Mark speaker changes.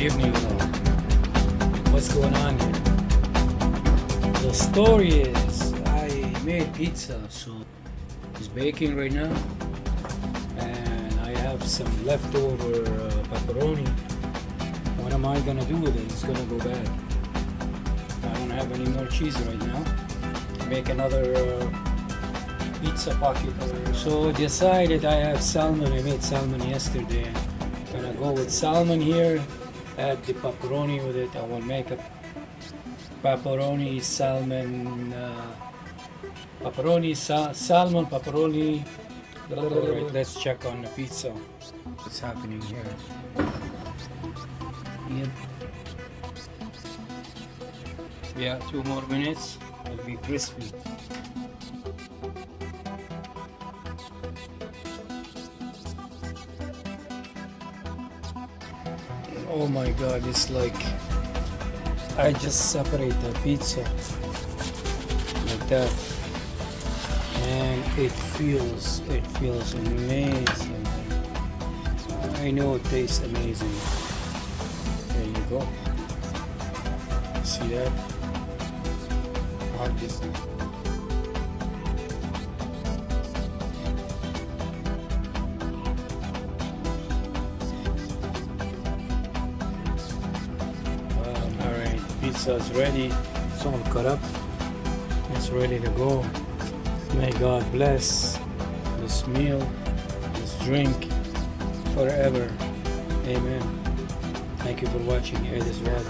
Speaker 1: evening. What's going on here? The story is I made pizza, so it's baking right now, and I have some leftover pepperoni. What am I gonna do with it? It's gonna go bad. I don't have any more cheese right now. Make another pizza pocket. So decided I have salmon. I made salmon yesterday. Gonna go with salmon here. Add the pepperoni with it. I will make a pepperoni salmon. Salmon pepperoni. Alright, let's check on the pizza. What's happening here? Yep. Yeah, 2 more minutes. It'll be crispy. Oh my god, it's like I just separate the pizza like that, and it feels amazing. I know it tastes amazing. There you go. See that? Artist. Alright, pizza is ready. It's all cut up. It's ready to go. May God bless this meal, this drink forever. Amen. Thank you for watching. It is well.